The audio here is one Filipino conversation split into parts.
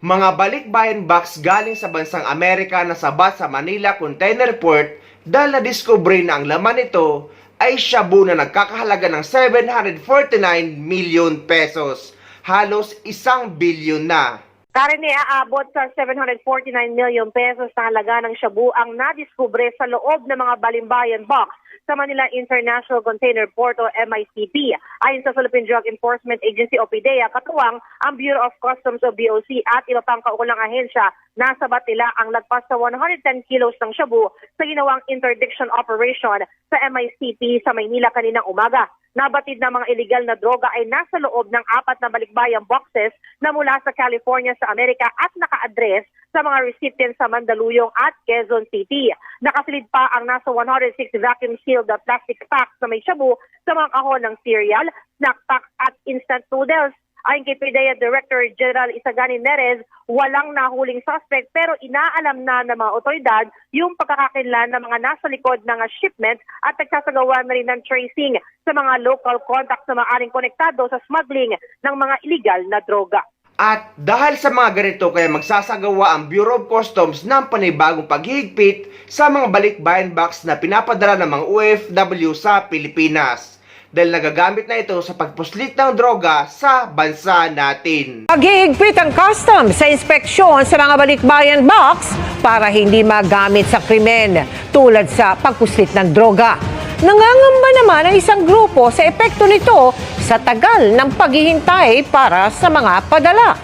Mga balikbayan box galing sa bansang Amerika na sabat sa Manila Container Port dahil nadiskubre na ang laman nito ay shabu na nagkakahalaga ng 749 million pesos. Halos 1 bilyon na. Karen, aabot sa 749 million pesos na halaga ng shabu ang nadiskubre sa loob ng mga balimbayan box sa Manila International Container Port o MICP. Ayon sa Philippine Drug Enforcement Agency o PDEA, katuwang ang Bureau of Customs o BOC at iba pang kaukulang ahensya, nasabat nila ang lagpas sa 110 kilos ng shabu sa ginawang interdiction operation sa MICP sa Maynila kaninang umaga. Nabatid na mga illegal na droga ay nasa loob ng 4 na balikbayang boxes na mula sa California sa Amerika at naka-address sa mga recipients sa Mandaluyong at Quezon City. Nakasilid pa ang nasa 106 vacuum-sealed plastic packs na may shabu sa mga kahon ng cereal, snack packs at instant noodles. Ayon kay PDEA Director General Isagani Nerez, walang nahuling suspect pero inaalam na ng mga otoridad yung pagkakakilanlan ng mga nasa likod ng shipment at nagsasagawa na rin ng tracing sa mga local contacts na maaaring konektado sa smuggling ng mga illegal na droga. At dahil sa mga ganito kaya magsasagawa ang Bureau of Customs ng panibagong paghihigpit sa mga balikbayan box na pinapadala ng mga OFW sa Pilipinas. Dahil nagagamit na ito sa pagpuslit ng droga sa bansa natin. Paghihigpit ang customs sa inspeksyon sa mga balikbayan box para hindi magamit sa krimen tulad sa pagpuslit ng droga. Nangangamba naman ang isang grupo sa epekto nito sa tagal ng paghihintay para sa mga padala.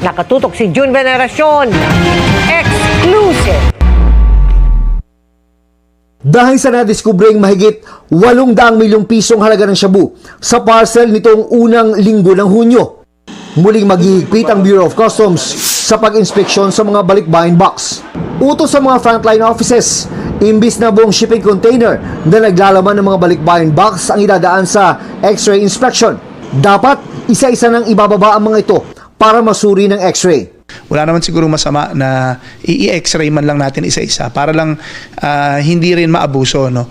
Nakatutok si June Veneracion. Exclusive. Dahil sa nadiskubring mahigit 800 milyong pisong halaga ng shabu sa parcel nitong unang linggo ng Hunyo. Muling maghihigpit ang Bureau of Customs sa pag-inspeksyon sa mga balikbayan box. Utos sa mga frontline offices, imbis na buong shipping container na naglalaman ng mga balikbayan box ang idadaan sa X-ray inspection. Dapat isa-isa nang ibababa ang mga ito para masuri ng X-ray. Wala naman siguro masama na i-x-ray man lang natin isa-isa para lang hindi rin maabuso, no?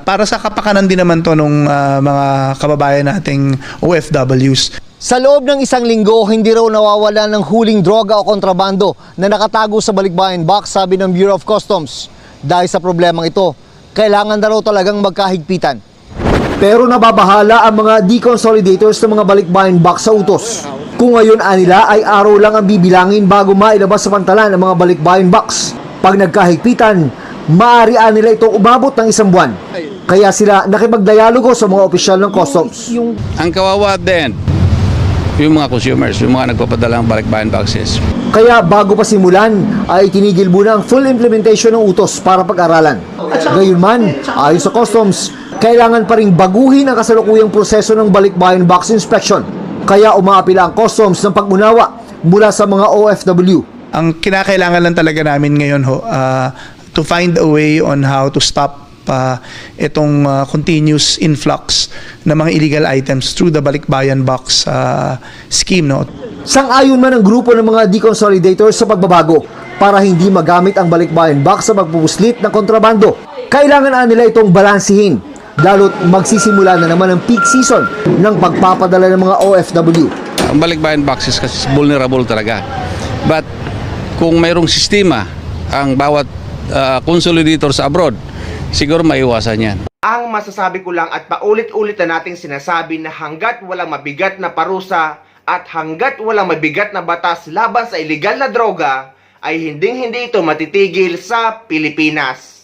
Para sa kapakanan din naman to ng mga kababayan nating OFWs. Sa loob ng isang linggo, hindi raw nawawala ng huling droga o kontrabando na nakatago sa balikbayan box, sabi ng Bureau of Customs. Dahil sa problemang ito, kailangan na raw talagang magkahigpitan. Pero nababahala ang mga deconsolidators ng mga balikbayan box sa utos. Kung ngayon anila ay araw lang ang bibilangin bago mailabas sa pantalan ang mga balikbayan box. Pag nagkahigpitan, maaari nila itong umabot ng 1 buwan. Kaya sila nakipagdialogo sa mga opisyal ng customs. Ang kawawa din, yung mga consumers, yung mga nagpapadala ng balikbayan boxes. Kaya bago pa simulan, ay tinigil muna ang full implementation ng utos para pag-aralan. Gayunman, ayon sa customs, kailangan pa rin baguhin ang kasalukuyang proseso ng balikbayan box inspection. Kaya umaapila ang customs ng pag-unawa mula sa mga OFW. Ang kinakailangan lang talaga namin ngayon to find a way on how to stop itong continuous influx ng mga illegal items through the balikbayan box scheme, no? Sang-ayon man ang grupo ng mga deconsolidators sa pagbabago para hindi magamit ang balikbayan box sa pagpupuslit ng kontrabando. Kailangan nila itong balansihin, lalo't magsisimula na naman ang peak season ng pagpapadala ng mga OFW. Ang balikbayan boxes kasi vulnerable talaga. But kung mayroong sistema ang bawat consolidator sa abroad, siguro maiwasan yan. Ang masasabi ko lang at paulit-ulit na nating sinasabi na hanggat walang mabigat na parusa at hanggat walang mabigat na batas laban sa illegal na droga, ay hinding-hindi ito matitigil sa Pilipinas.